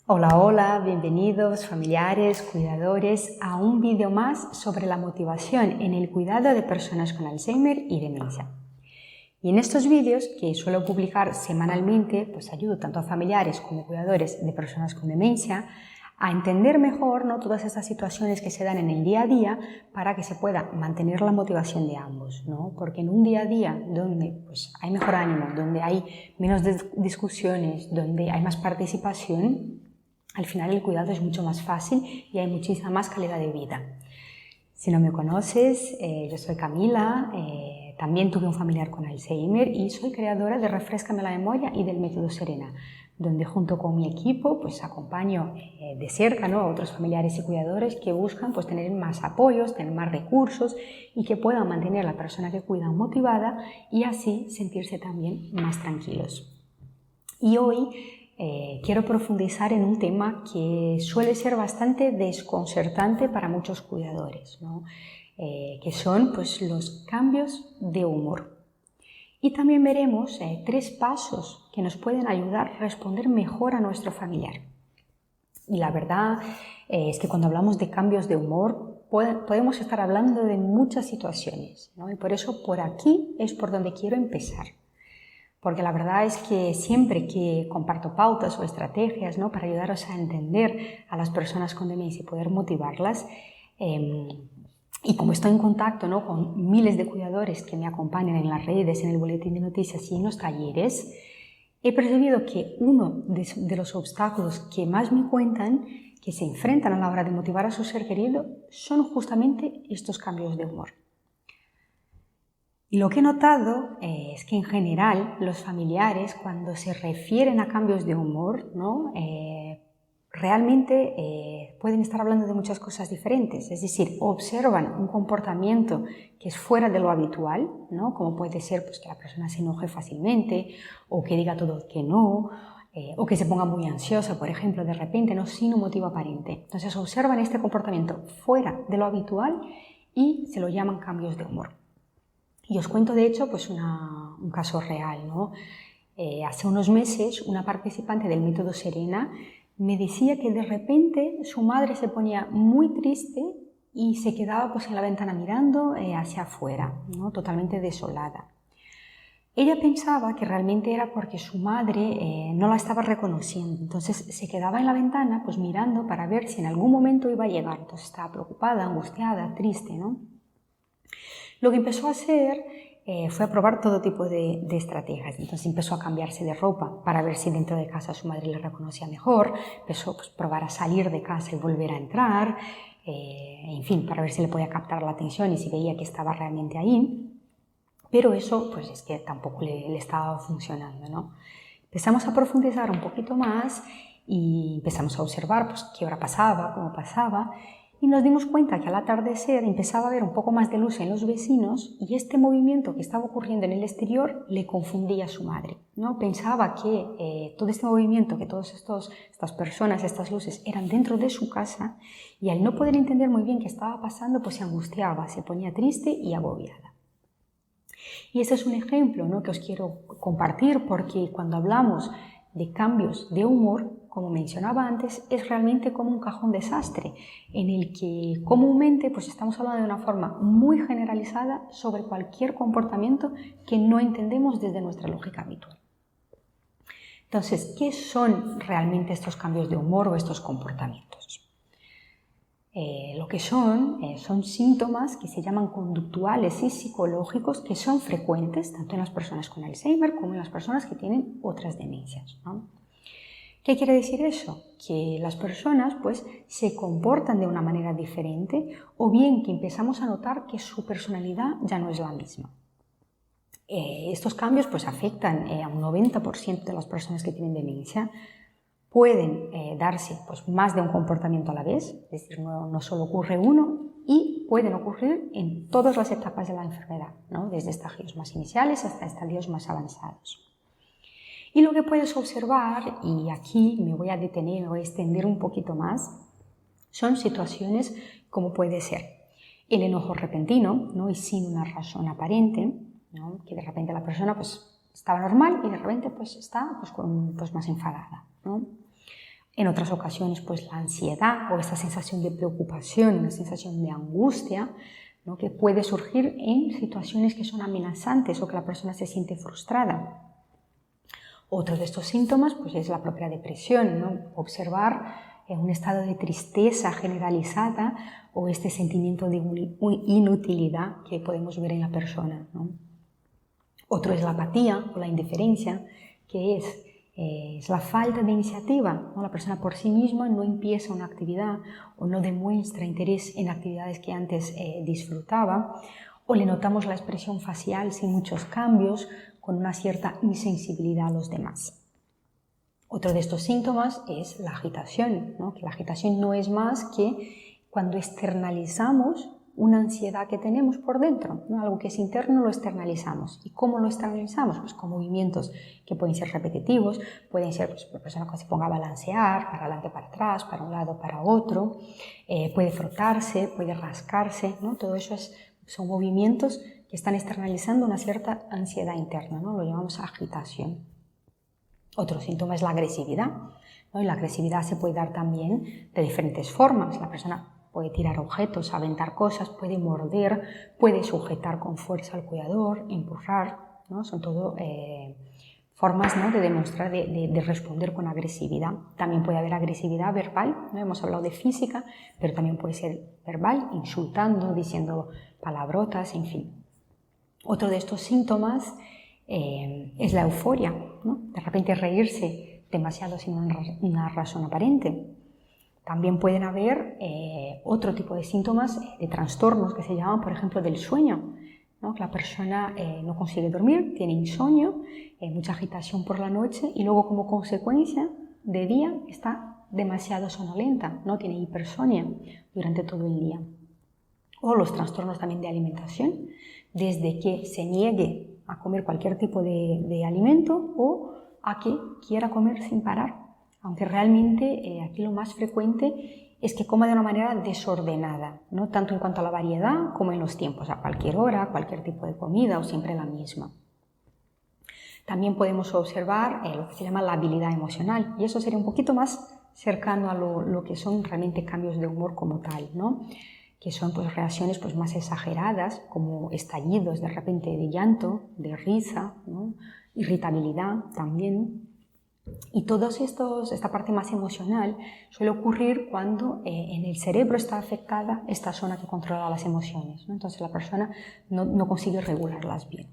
Hola, hola, bienvenidos familiares, cuidadores a un vídeo más sobre la motivación en el cuidado de personas con Alzheimer y demencia. Y en estos vídeos, que suelo publicar semanalmente, pues ayudo tanto a familiares como cuidadores de personas con demencia a entender mejor, ¿no?, todas estas situaciones que se dan en el día a día para que se pueda mantener la motivación de ambos, ¿no? Porque en un día a día donde pues, hay mejor ánimo, donde hay menos discusiones, donde hay más participación, al final el cuidado es mucho más fácil y hay muchísima más calidad de vida. Si no me conoces, yo soy Camila, también tuve un familiar con Alzheimer y soy creadora de Refréscame la Memoria y del Método Serena, donde junto con mi equipo pues acompaño de cerca, ¿no?, a otros familiares y cuidadores que buscan pues tener más apoyos, tener más recursos y que puedan mantener a la persona que cuidan motivada y así sentirse también más tranquilos. Y hoy quiero profundizar en un tema que suele ser bastante desconcertante para muchos cuidadores, ¿no? Que son pues, los cambios de humor. Y también veremos 3 pasos que nos pueden ayudar a responder mejor a nuestro familiar. Y la verdad es que cuando hablamos de cambios de humor podemos estar hablando de muchas situaciones, ¿no? Y por eso por aquí es por donde quiero empezar. Porque la verdad es que siempre que comparto pautas o estrategias, ¿no?, para ayudaros a entender a las personas con demencia y poder motivarlas, y como estoy en contacto, ¿no?, con miles de cuidadores que me acompañan en las redes, en el boletín de noticias y en los talleres, he percibido que uno de los obstáculos que más me cuentan, que se enfrentan a la hora de motivar a su ser querido, son justamente estos cambios de humor. Y lo que he notado es que en general los familiares, cuando se refieren a cambios de humor, ¿no?, realmente pueden estar hablando de muchas cosas diferentes. Es decir, observan un comportamiento que es fuera de lo habitual, ¿no?, como puede ser pues, que la persona se enoje fácilmente o que diga todo que no, o que se ponga muy ansiosa, por ejemplo, de repente, ¿no?, sin un motivo aparente. Entonces observan este comportamiento fuera de lo habitual y se lo llaman cambios de humor. Y os cuento, de hecho, pues un caso real, ¿no? Hace unos meses, una participante del Método Serena me decía que de repente su madre se ponía muy triste y se quedaba pues, en la ventana mirando hacia afuera, ¿no?, totalmente desolada. Ella pensaba que realmente era porque su madre no la estaba reconociendo, entonces se quedaba en la ventana pues, mirando para ver si en algún momento iba a llegar. Entonces estaba preocupada, angustiada, triste, ¿no? Lo que empezó a hacer fue a probar todo tipo de estrategias. Entonces empezó a cambiarse de ropa para ver si dentro de casa su madre le reconocía mejor, empezó pues, a probar a salir de casa y volver a entrar, en fin, para ver si le podía captar la atención y si veía que estaba realmente ahí. Pero eso pues es que tampoco le estaba funcionando, ¿no? Empezamos a profundizar un poquito más y empezamos a observar pues, qué hora pasaba, cómo pasaba, y nos dimos cuenta que al atardecer empezaba a haber un poco más de luz en los vecinos y este movimiento que estaba ocurriendo en el exterior le confundía a su madre, ¿no? Pensaba que todo este movimiento, que todas estas personas, estas luces eran dentro de su casa y al no poder entender muy bien qué estaba pasando, pues se angustiaba, se ponía triste y agobiada. Y ese es un ejemplo, ¿no?, que os quiero compartir porque cuando hablamos de cambios de humor, como mencionaba antes, es realmente como un cajón desastre en el que comúnmente pues, estamos hablando de una forma muy generalizada sobre cualquier comportamiento que no entendemos desde nuestra lógica habitual. Entonces, ¿qué son realmente estos cambios de humor o estos comportamientos? Lo que son síntomas que se llaman conductuales y psicológicos que son frecuentes tanto en las personas con Alzheimer como en las personas que tienen otras demencias, ¿no? ¿Qué quiere decir eso? Que las personas pues, se comportan de una manera diferente o bien que empezamos a notar que su personalidad ya no es la misma. Estos cambios pues, afectan a un 90% de las personas que tienen demencia. Pueden darse pues, más de un comportamiento a la vez, es decir, no solo ocurre uno, y pueden ocurrir en todas las etapas de la enfermedad, ¿no?, desde estadios más iniciales hasta estadios más avanzados. Y lo que puedes observar, y aquí me voy a detener, me voy a extender un poquito más, son situaciones como puede ser el enojo repentino, ¿no?, y sin una razón aparente, ¿no?, que de repente la persona pues, estaba normal y de repente pues, está pues, más enfadada, ¿no? En otras ocasiones, pues la ansiedad o esta sensación de preocupación, una sensación de angustia, ¿no?, que puede surgir en situaciones que son amenazantes o que la persona se siente frustrada. Otro de estos síntomas pues, es la propia depresión, ¿no? Observar un estado de tristeza generalizada o este sentimiento de inutilidad que podemos ver en la persona, ¿no? Otro es la apatía o la indiferencia, que es la falta de iniciativa, ¿no? La persona por sí misma no empieza una actividad o no demuestra interés en actividades que antes disfrutaba, o le notamos la expresión facial sin muchos cambios, con una cierta insensibilidad a los demás. Otro de estos síntomas es la agitación, ¿no? Que la agitación no es más que cuando externalizamos una ansiedad que tenemos por dentro, ¿no? Algo que es interno lo externalizamos. ¿Y cómo lo externalizamos? Pues con movimientos que pueden ser repetitivos, pueden ser pues, la persona que se ponga a balancear, para adelante, para atrás, para un lado, para otro, puede frotarse, puede rascarse, ¿no? Todo eso son movimientos que están externalizando una cierta ansiedad interna, ¿no? Lo llamamos agitación. Otro síntoma es la agresividad, ¿no? Y la agresividad se puede dar también de diferentes formas. La persona puede tirar objetos, aventar cosas, puede morder, puede sujetar con fuerza al cuidador, empujar, ¿no? Son todo formas, ¿no?, de demostrar, de responder con agresividad. También puede haber agresividad verbal, ¿no? Hemos hablado de física, pero también puede ser verbal, insultando, diciendo palabrotas, en fin. Otro de estos síntomas es la euforia, ¿no? De repente reírse demasiado sin una razón aparente. También pueden haber otro tipo de síntomas, de trastornos que se llaman, por ejemplo, del sueño, ¿no? Que la persona no consigue dormir, tiene insomnio, mucha agitación por la noche y luego como consecuencia de día está demasiado sonolenta, ¿no? Tiene hipersonia durante todo el día. O los trastornos también de alimentación, desde que se niegue a comer cualquier tipo de alimento o a que quiera comer sin parar. Aunque realmente aquí lo más frecuente es que coma de una manera desordenada, ¿no? Tanto en cuanto a la variedad como en los tiempos, a cualquier hora, cualquier tipo de comida o siempre la misma. También podemos observar lo que se llama la habilidad emocional, y eso sería un poquito más cercano a lo que son realmente cambios de humor como tal, ¿no? Que son pues, reacciones pues, más exageradas, como estallidos de repente de llanto, de risa, ¿no? Irritabilidad también. Y esta parte más emocional suele ocurrir cuando en el cerebro está afectada esta zona que controla las emociones, ¿no? Entonces la persona no consigue regularlas bien.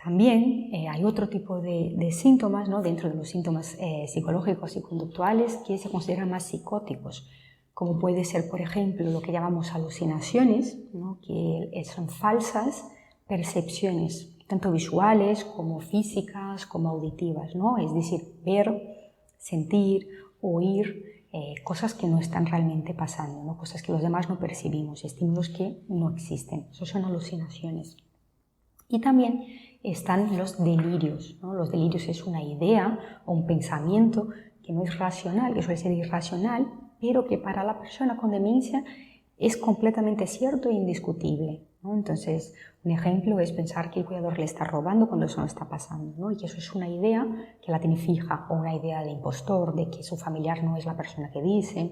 También hay otro tipo de síntomas, ¿no?, dentro de los síntomas psicológicos y conductuales que se consideran más psicóticos, como puede ser, por ejemplo, lo que llamamos alucinaciones, ¿no?, que son falsas percepciones, tanto visuales como físicas como auditivas, ¿no? Es decir, ver, sentir, oír cosas que no están realmente pasando, ¿no? Cosas que los demás no percibimos, estímulos que no existen. Eso son alucinaciones. Y también están los delirios, ¿no? Los delirios es una idea o un pensamiento que no es racional, que suele ser irracional, pero que para la persona con demencia es completamente cierto e indiscutible, ¿no? Entonces, un ejemplo es pensar que el cuidador le está robando cuando eso no está pasando, ¿no? Y que eso es una idea que la tiene fija, o una idea de impostor, de que su familiar no es la persona que dice.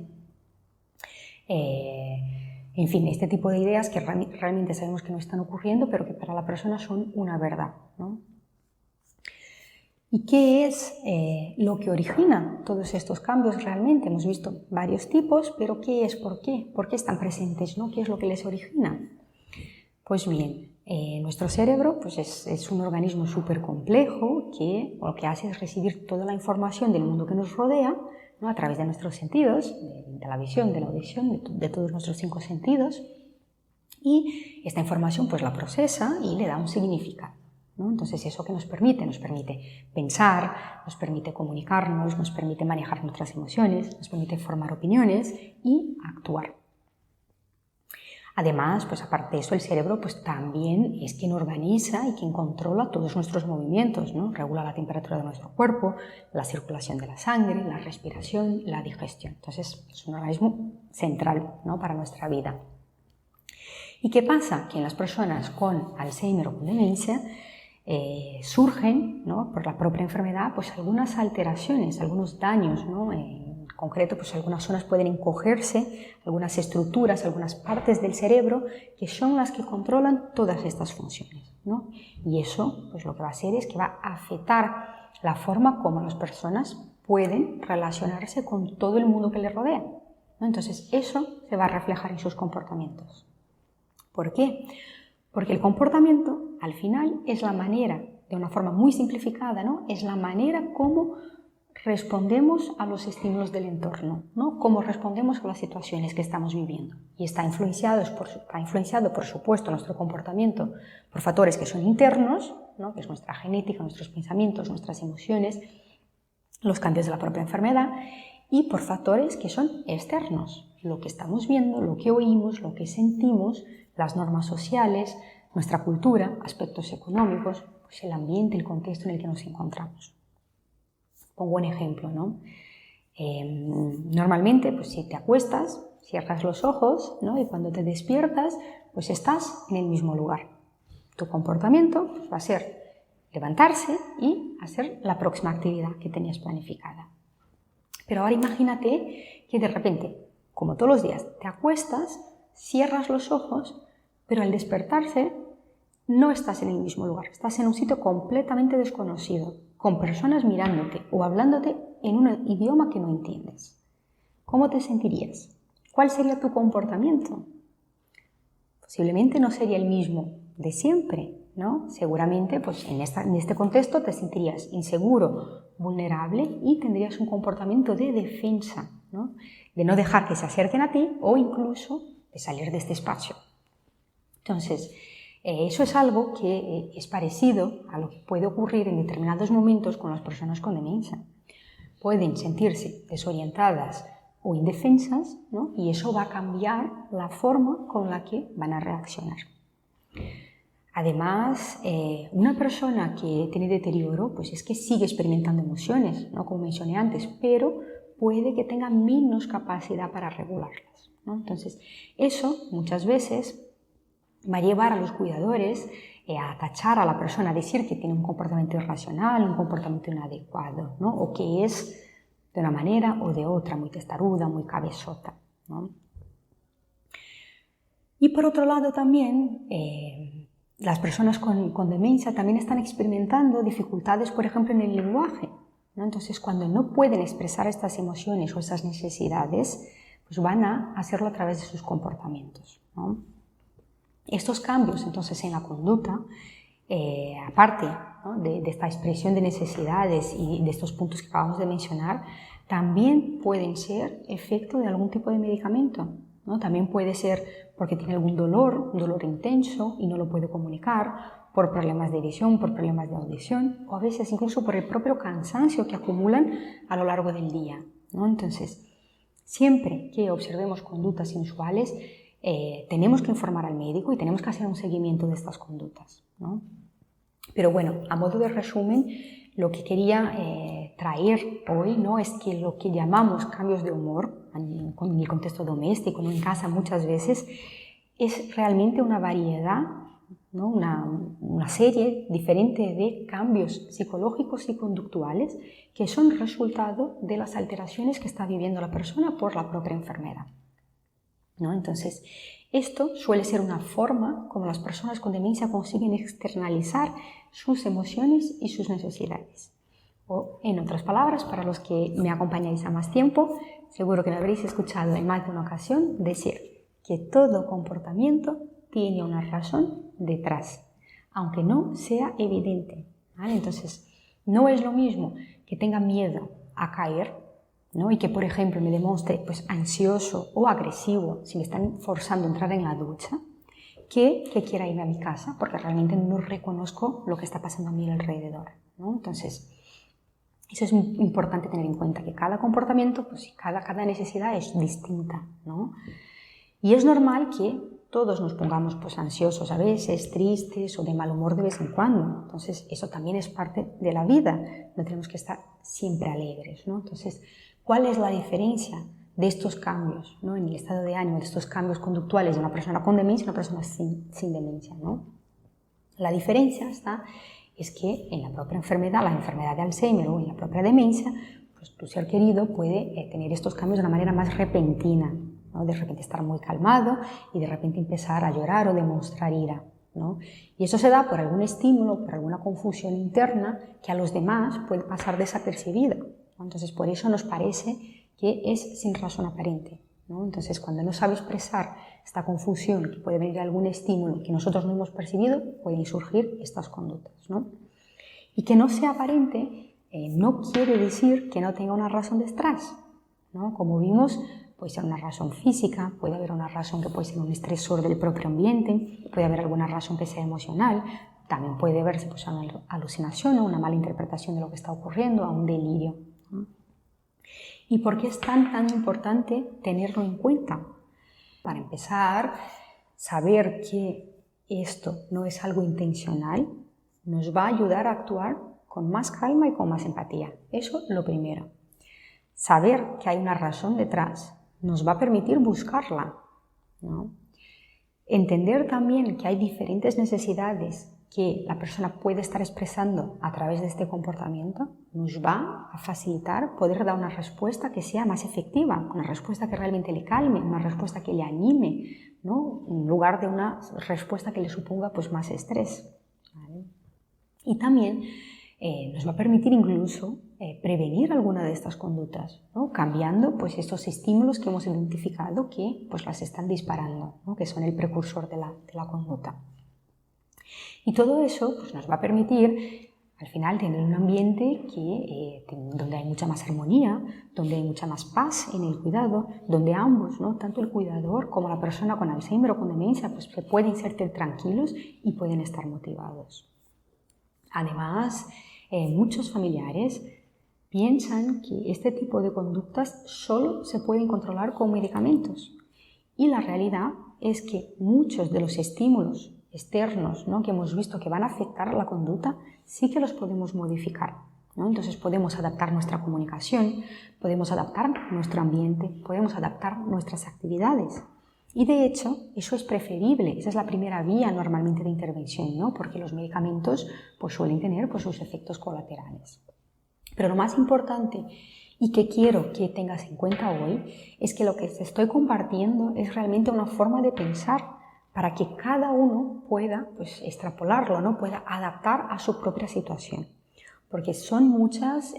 En fin, este tipo de ideas que realmente sabemos que no están ocurriendo, pero que para la persona son una verdad, ¿no? ¿Y qué es lo que origina todos estos cambios realmente? Hemos visto varios tipos, pero ¿qué es? ¿Por qué? ¿Por qué están presentes, ¿no? ¿Qué es lo que les origina? Pues bien, nuestro cerebro pues es un organismo súper complejo que lo que hace es recibir toda la información del mundo que nos rodea, ¿no?, a través de nuestros sentidos, de la visión, de la audición, de todos nuestros 5 sentidos, y esta información pues la procesa y le da un significado, ¿no? Entonces, ¿eso qué nos permite? Nos permite pensar, nos permite comunicarnos, nos permite manejar nuestras emociones, nos permite formar opiniones y actuar. Además, pues aparte de eso, el cerebro pues también es quien organiza y quien controla todos nuestros movimientos, ¿no? Regula la temperatura de nuestro cuerpo, la circulación de la sangre, la respiración, la digestión. Entonces, es un organismo central, ¿no?, para nuestra vida. ¿Y qué pasa? Que en las personas con Alzheimer o con demencia surgen, ¿no?, por la propia enfermedad, pues algunas alteraciones, algunos daños, ¿no? En concreto, pues algunas zonas pueden encogerse, algunas estructuras, algunas partes del cerebro que son las que controlan todas estas funciones, ¿no? Y eso, pues lo que va a hacer es que va a afectar la forma como las personas pueden relacionarse con todo el mundo que les rodea, ¿no? Entonces, eso se va a reflejar en sus comportamientos. ¿Por qué? Porque el comportamiento, al final, es la manera, de una forma muy simplificada, ¿no?, es la manera como respondemos a los estímulos del entorno, ¿no?, cómo respondemos a las situaciones que estamos viviendo. Y está influenciado, por supuesto, nuestro comportamiento por factores que son internos, ¿no?, que es nuestra genética, nuestros pensamientos, nuestras emociones, los cambios de la propia enfermedad, y por factores que son externos, lo que estamos viendo, lo que oímos, lo que sentimos, las normas sociales, nuestra cultura, aspectos económicos, pues el ambiente, el contexto en el que nos encontramos. Pongo un ejemplo, ¿no? Normalmente, pues si te acuestas, cierras los ojos, ¿no?, y cuando te despiertas, pues estás en el mismo lugar. Tu comportamiento, pues, va a ser levantarse y hacer la próxima actividad que tenías planificada. Pero ahora imagínate que de repente, como todos los días, te acuestas, cierras los ojos, pero al despertarse no estás en el mismo lugar, estás en un sitio completamente desconocido, con personas mirándote o hablándote en un idioma que no entiendes. ¿Cómo te sentirías? ¿Cuál sería tu comportamiento? Posiblemente no sería el mismo de siempre, ¿no? Seguramente, pues en este contexto te sentirías inseguro, vulnerable y tendrías un comportamiento de defensa, ¿no?, de no dejar que se acerquen a ti o incluso de salir de este espacio. Entonces, eso es algo que es parecido a lo que puede ocurrir en determinados momentos con las personas con demencia. Pueden sentirse desorientadas o indefensas, ¿no?, y eso va a cambiar la forma con la que van a reaccionar. Además, una persona que tiene deterioro, pues es que sigue experimentando emociones, ¿no?, como mencioné antes, pero puede que tenga menos capacidad para regularlas, ¿no? Entonces, eso muchas veces va a llevar a los cuidadores a tachar a la persona, a decir que tiene un comportamiento irracional, un comportamiento inadecuado, ¿no?, o que es de una manera o de otra, muy testaruda, muy cabezota, ¿no? Y por otro lado también, las personas con demencia también están experimentando dificultades, por ejemplo, en el lenguaje, ¿no? Entonces, cuando no pueden expresar estas emociones o esas necesidades, pues van a hacerlo a través de sus comportamientos, ¿no? Estos cambios, entonces, en la conducta, aparte, ¿no?, de esta expresión de necesidades y de estos puntos que acabamos de mencionar, también pueden ser efecto de algún tipo de medicamento, ¿no? También puede ser porque tiene algún dolor, un dolor intenso y no lo puede comunicar, por problemas de visión, por problemas de audición, o a veces incluso por el propio cansancio que acumulan a lo largo del día, ¿no? Entonces, siempre que observemos conductas inusuales, tenemos que informar al médico y tenemos que hacer un seguimiento de estas conductas, ¿no? Pero bueno, a modo de resumen, lo que quería traer hoy, ¿no?, es que lo que llamamos cambios de humor en el contexto doméstico, ¿no?, en casa muchas veces, es realmente una variedad, ¿no?, una serie diferente de cambios psicológicos y conductuales que son resultado de las alteraciones que está viviendo la persona por la propia enfermedad, ¿no? Entonces, esto suele ser una forma como las personas con demencia consiguen externalizar sus emociones y sus necesidades. O, en otras palabras, para los que me acompañáis a más tiempo, seguro que me habréis escuchado en más de una ocasión decir que todo comportamiento tiene una razón detrás, aunque no sea evidente, ¿vale? Entonces, no es lo mismo que tenga miedo a caer, ¿no?, y que, por ejemplo, me demuestre pues ansioso o agresivo si me están forzando a entrar en la ducha, que quiera ir a mi casa porque realmente no reconozco lo que está pasando a mi alrededor, ¿no? Entonces, eso es importante tener en cuenta, que cada comportamiento, pues cada necesidad es distinta, ¿no? Y es normal que todos nos pongamos pues ansiosos a veces, tristes o de mal humor de vez en cuando. Entonces, eso también es parte de la vida. No tenemos que estar siempre alegres, ¿no? Entonces, ¿cuál es la diferencia de estos cambios, ¿no?, en el estado de ánimo, de estos cambios conductuales de una persona con demencia y una persona sin demencia, ¿no? La diferencia está es que en la propia enfermedad, la enfermedad de Alzheimer o en la propia demencia, pues tu ser querido puede tener estos cambios de una manera más repentina, ¿no? De repente estar muy calmado y de repente empezar a llorar o demostrar ira, ¿no? Y eso se da por algún estímulo, por alguna confusión interna que a los demás puede pasar desapercibida, ¿no? Entonces, por eso nos parece que es sin razón aparente, ¿no? Entonces, cuando no sabe expresar esta confusión, que puede venir de algún estímulo que nosotros no hemos percibido, pueden surgir estas conductas, ¿no? Y que no sea aparente no quiere decir que no tenga una razón detrás, ¿no? Como vimos, puede ser una razón física, puede haber una razón que puede ser un estresor del propio ambiente, puede haber alguna razón que sea emocional, también puede verse pues, una alucinación o una mala interpretación de lo que está ocurriendo, a un delirio, ¿no? ¿Y por qué es tan importante tenerlo en cuenta? Para empezar, saber que esto no es algo intencional nos va a ayudar a actuar con más calma y con más empatía. Eso lo primero. Saber que hay una razón detrás nos va a permitir buscarla, ¿no? Entender también que hay diferentes necesidades que la persona puede estar expresando a través de este comportamiento nos va a facilitar poder dar una respuesta que sea más efectiva, una respuesta que realmente le calme, una respuesta que le anime, ¿no? En lugar de una respuesta que le suponga pues, más estrés, ¿vale? Y también nos va a permitir incluso prevenir alguna de estas conductas, ¿no? Cambiando pues, estos estímulos que hemos identificado que pues, las están disparando, ¿no? Que son el precursor de la conducta. Y todo eso pues, nos va a permitir al final tener un ambiente donde hay mucha más armonía, donde hay mucha más paz en el cuidado, donde ambos, ¿no? Tanto el cuidador como la persona con Alzheimer o con demencia, pues, se pueden sentir tranquilos y pueden estar motivados. Además, muchos familiares piensan que este tipo de conductas solo se pueden controlar con medicamentos. Y la realidad es que muchos de los estímulos externos, ¿no? Que hemos visto que van a afectar la conducta, sí que los podemos modificar, ¿no? Entonces podemos adaptar nuestra comunicación, podemos adaptar nuestro ambiente, podemos adaptar nuestras actividades. Y de hecho, eso es preferible, esa es la primera vía normalmente de intervención, ¿no? Porque los medicamentos pues, suelen tener pues, sus efectos colaterales. Pero lo más importante y que quiero que tengas en cuenta hoy es que lo que te estoy compartiendo es realmente una forma de pensar para que cada uno pueda pues, extrapolarlo, ¿no? Pueda adaptar a su propia situación. Porque son muchas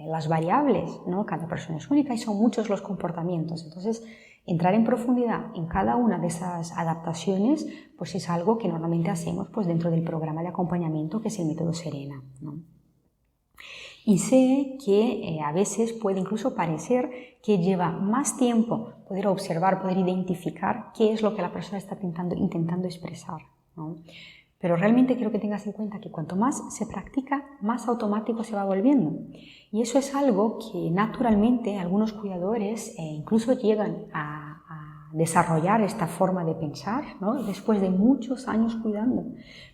las variables, ¿no? Cada persona es única y son muchos los comportamientos. Entonces, entrar en profundidad en cada una de esas adaptaciones pues es algo que normalmente hacemos pues, dentro del programa de acompañamiento que es el método Serena, ¿no? Y sé que a veces puede incluso parecer que lleva más tiempo poder observar, poder identificar qué es lo que la persona está intentando expresar, ¿no? Pero realmente quiero que tengas en cuenta que cuanto más se practica, más automático se va volviendo. Y eso es algo que naturalmente algunos cuidadores incluso llegan a desarrollar esta forma de pensar, ¿no? Después de muchos años cuidando.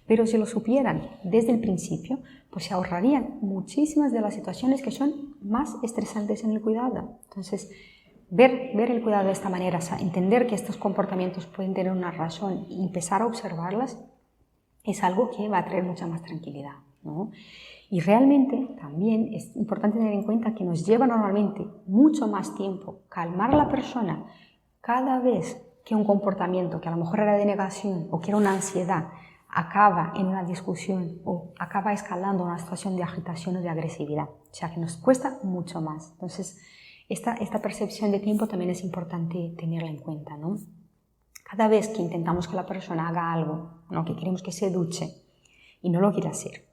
Pero si lo supieran desde el principio, pues se ahorrarían muchísimas de las situaciones que son más estresantes en el cuidado. Entonces, ver el cuidado de esta manera, entender que estos comportamientos pueden tener una razón y empezar a observarlas, es algo que va a traer mucha más tranquilidad, ¿no? Y realmente también es importante tener en cuenta que nos lleva normalmente mucho más tiempo calmar a la persona cada vez que un comportamiento que a lo mejor era de negación o que era una ansiedad acaba en una discusión o acaba escalando una situación de agitación o de agresividad. O sea que nos cuesta mucho más. Entonces, esta percepción de tiempo también es importante tenerla en cuenta, ¿no? Cada vez que intentamos que la persona haga algo, ¿no? Que queremos que se duche y no lo quiere hacer,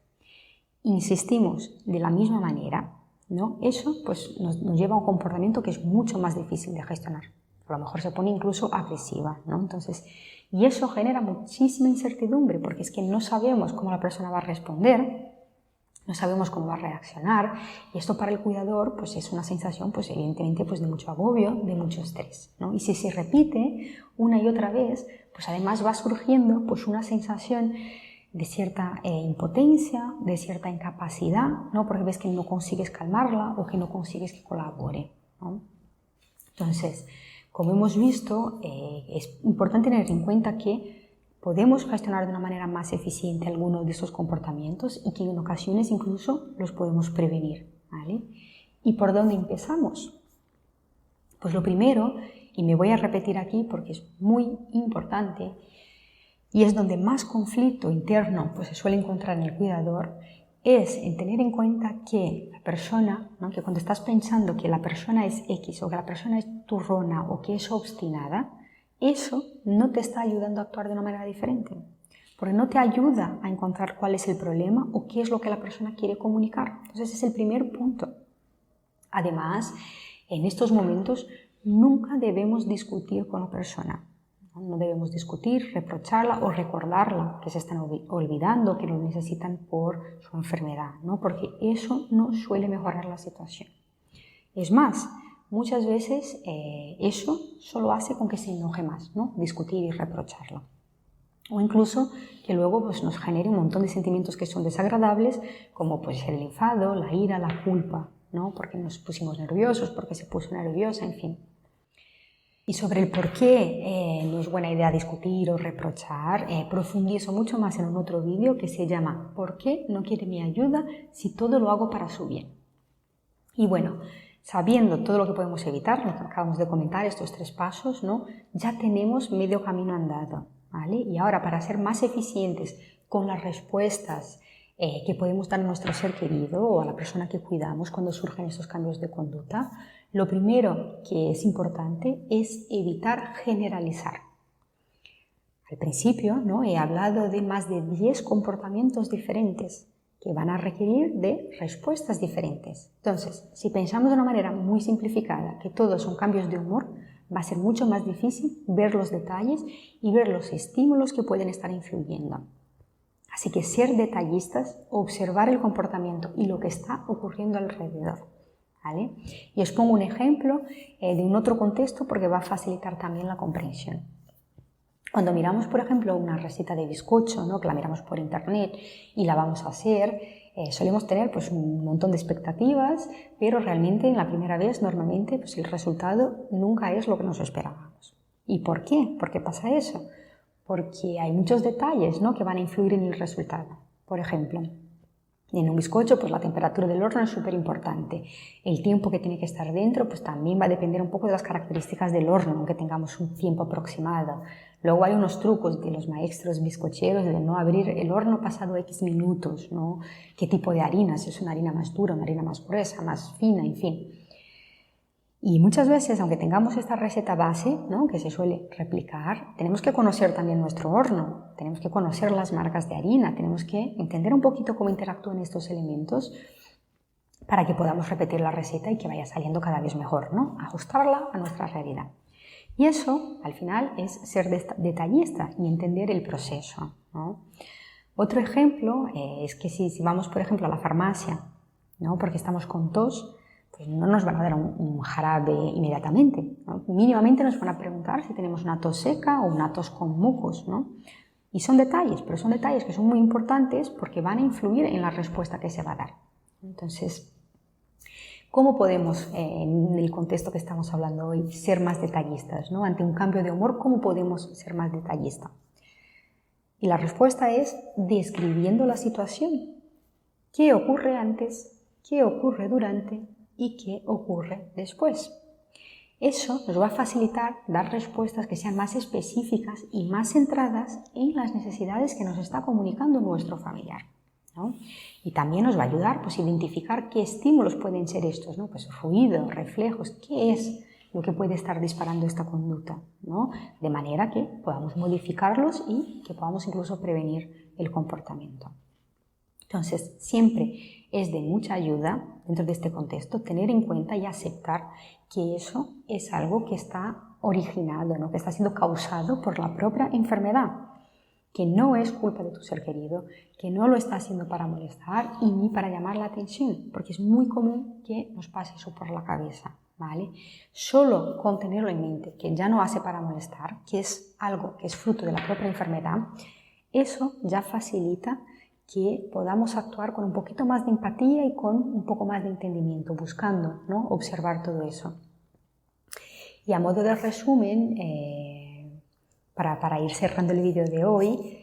insistimos de la misma manera, ¿no? Eso pues, nos lleva a un comportamiento que es mucho más difícil de gestionar. A lo mejor se pone incluso agresiva, ¿no? Entonces, y eso genera muchísima incertidumbre porque es que no sabemos cómo la persona va a responder, no sabemos cómo va a reaccionar y esto para el cuidador pues es una sensación pues evidentemente pues de mucho agobio, de mucho estrés, ¿no? Y si se repite una y otra vez, pues además va surgiendo pues una sensación de cierta impotencia, de cierta incapacidad, ¿no? Porque ves que no consigues calmarla o que no consigues que colabore, ¿no? Entonces, como hemos visto, es importante tener en cuenta que podemos gestionar de una manera más eficiente algunos de estos comportamientos y que en ocasiones incluso los podemos prevenir, ¿vale? ¿Y por dónde empezamos? Pues lo primero, y me voy a repetir aquí porque es muy importante, y es donde más conflicto interno pues, se suele encontrar en el cuidador, es en tener en cuenta que la persona, ¿no? Que cuando estás pensando que la persona es X o que la persona es turrona o que es obstinada, eso no te está ayudando a actuar de una manera diferente, porque no te ayuda a encontrar cuál es el problema o qué es lo que la persona quiere comunicar. Entonces ese es el primer punto. Además, en estos momentos nunca debemos discutir con la persona. No debemos discutir, reprocharla o recordarla que se están olvidando, que lo necesitan por su enfermedad, ¿no? Porque eso no suele mejorar la situación. Es más, muchas veces eso solo hace con que se enoje más, ¿no? Discutir y reprocharlo. O incluso que luego pues, nos genere un montón de sentimientos que son desagradables, como pues, el enfado, la ira, la culpa, ¿no? Porque nos pusimos nerviosos, porque se puso nerviosa, en fin. Y sobre el por qué no es buena idea discutir o reprochar, profundizo mucho más en un otro vídeo que se llama ¿Por qué no quiere mi ayuda si todo lo hago para su bien? Y bueno, sabiendo todo lo que podemos evitar, lo que acabamos de comentar, estos 3 pasos, ¿no? Ya tenemos medio camino andado, ¿vale? Y ahora, para ser más eficientes con las respuestas que podemos dar a nuestro ser querido o a la persona que cuidamos cuando surgen estos cambios de conducta, lo primero que es importante es evitar generalizar. Al principio, ¿no? He hablado de más de 10 comportamientos diferentes que van a requerir de respuestas diferentes. Entonces, si pensamos de una manera muy simplificada que todos son cambios de humor, va a ser mucho más difícil ver los detalles y ver los estímulos que pueden estar influyendo. Así que ser detallistas, observar el comportamiento y lo que está ocurriendo alrededor, ¿vale? Y os pongo un ejemplo de un otro contexto porque va a facilitar también la comprensión. Cuando miramos, por ejemplo, una receta de bizcocho, ¿no? Que la miramos por internet y la vamos a hacer, solemos tener pues, un montón de expectativas, pero realmente en la primera vez normalmente pues, el resultado nunca es lo que nos esperábamos. ¿Y por qué? ¿Por qué pasa eso? Porque hay muchos detalles, ¿no? Que van a influir en el resultado. Por ejemplo, en un bizcocho, pues la temperatura del horno es súper importante. El tiempo que tiene que estar dentro, pues también va a depender un poco de las características del horno, aunque tengamos un tiempo aproximado. Luego hay unos trucos de los maestros bizcocheros de no abrir el horno pasado X minutos, ¿no? ¿Qué tipo de harina? Si es una harina más dura, una harina más gruesa, más fina, en fin. Y muchas veces, aunque tengamos esta receta base, ¿no? Que se suele replicar, tenemos que conocer también nuestro horno, tenemos que conocer las marcas de harina, tenemos que entender un poquito cómo interactúan estos elementos para que podamos repetir la receta y que vaya saliendo cada vez mejor, ¿no? Ajustarla a nuestra realidad. Y eso, al final, es ser detallista y entender el proceso, ¿no? Otro ejemplo es que si vamos, por ejemplo, a la farmacia, ¿no? Porque estamos con tos, pues no nos van a dar un jarabe inmediatamente, ¿no? Mínimamente nos van a preguntar si tenemos una tos seca o una tos con mucos, ¿no? Y son detalles, pero son detalles que son muy importantes porque van a influir en la respuesta que se va a dar. Entonces, ¿cómo podemos, en el contexto que estamos hablando hoy, ser más detallistas, ¿no? Ante un cambio de humor, ¿cómo podemos ser más detallistas? Y la respuesta es describiendo la situación. ¿Qué ocurre antes? ¿Qué ocurre durante? ¿Y qué ocurre después? Eso nos va a facilitar dar respuestas que sean más específicas y más centradas en las necesidades que nos está comunicando nuestro familiar, ¿no? Y también nos va a ayudar pues, a identificar qué estímulos pueden ser estos, ¿no? Pues ruido, reflejos, qué es lo que puede estar disparando esta conducta, ¿no? De manera que podamos modificarlos y que podamos incluso prevenir el comportamiento. Entonces, siempre es de mucha ayuda, dentro de este contexto, tener en cuenta y aceptar que eso es algo que está originado, ¿no? Que está siendo causado por la propia enfermedad, que no es culpa de tu ser querido, que no lo está haciendo para molestar y ni para llamar la atención, porque es muy común que nos pase eso por la cabeza, ¿vale? Solo con tenerlo en mente, que ya no hace para molestar, que es algo que es fruto de la propia enfermedad, eso ya facilita que podamos actuar con un poquito más de empatía y con un poco más de entendimiento, buscando, ¿no? Observar todo eso. Y a modo de resumen, para ir cerrando el vídeo de hoy,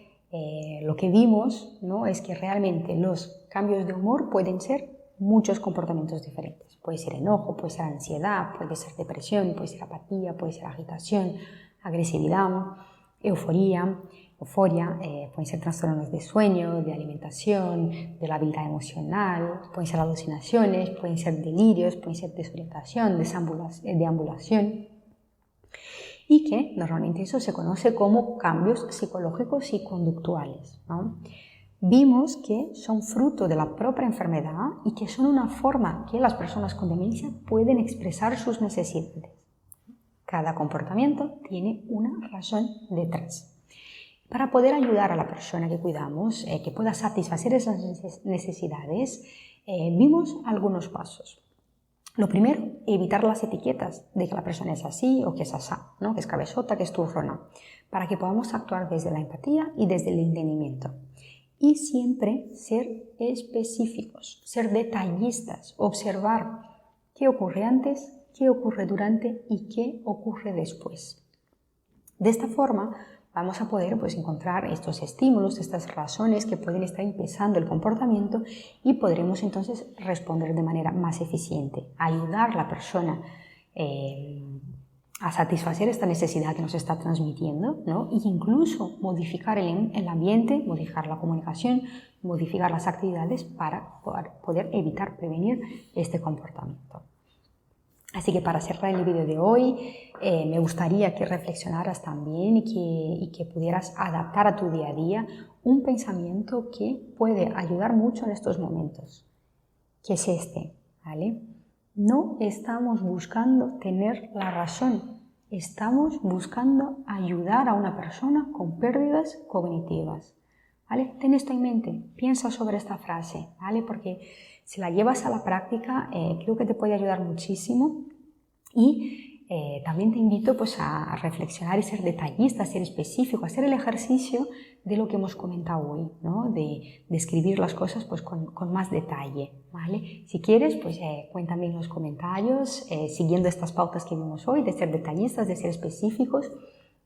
lo que vimos, ¿no?, es que realmente los cambios de humor pueden ser muchos comportamientos diferentes. Puede ser enojo, puede ser ansiedad, puede ser depresión, puede ser apatía, puede ser agitación, agresividad, euforia, pueden ser trastornos de sueño, de alimentación, de la habilidad emocional, pueden ser alucinaciones, pueden ser delirios, pueden ser desorientación, deambulación, y que normalmente eso se conoce como cambios psicológicos y conductuales, ¿no? Vimos que son fruto de la propia enfermedad y que son una forma que las personas con demencia pueden expresar sus necesidades. Cada comportamiento tiene una razón detrás. Para poder ayudar a la persona que cuidamos, que pueda satisfacer esas necesidades, vimos algunos pasos. Lo primero, evitar las etiquetas de que la persona es así o que es asá, ¿no?, que es cabezota, que es turrona, para que podamos actuar desde la empatía y desde el entendimiento. Y siempre ser específicos, ser detallistas, observar qué ocurre antes, qué ocurre durante y qué ocurre después. De esta forma vamos a poder encontrar estos estímulos, estas razones que pueden estar empezando el comportamiento y podremos entonces responder de manera más eficiente, ayudar a la persona a satisfacer esta necesidad que nos está transmitiendo, ¿no?, e incluso modificar el ambiente, modificar la comunicación, modificar las actividades para poder evitar, prevenir este comportamiento. Así que para cerrar el vídeo de hoy, me gustaría que reflexionaras también y que pudieras adaptar a tu día a día un pensamiento que puede ayudar mucho en estos momentos, que es este, ¿vale? No estamos buscando tener la razón, estamos buscando ayudar a una persona con pérdidas cognitivas, ¿vale? Ten esto en mente, piensa sobre esta frase, ¿vale? Porque si la llevas a la práctica, creo que te puede ayudar muchísimo y también te invito a reflexionar y ser detallista, ser específico, hacer el ejercicio de lo que hemos comentado hoy, ¿no?, de escribir las cosas con más detalle, ¿vale? Si quieres, cuéntame en los comentarios, siguiendo estas pautas que vimos hoy, de ser detallistas, de ser específicos,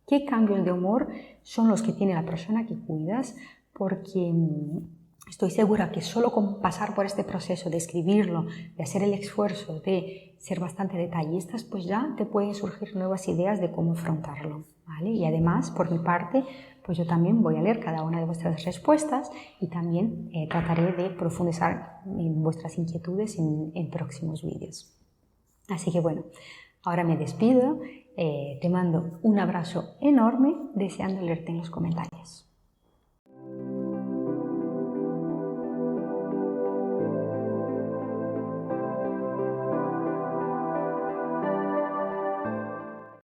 qué cambios de humor son los que tiene la persona que cuidas, porque estoy segura que solo con pasar por este proceso de escribirlo, de hacer el esfuerzo de ser bastante detallistas, ya te pueden surgir nuevas ideas de cómo afrontarlo, ¿vale? Y además, por mi parte, yo también voy a leer cada una de vuestras respuestas y también trataré de profundizar en vuestras inquietudes en próximos vídeos. Así que bueno, ahora me despido, te mando un abrazo enorme, deseando leerte en los comentarios.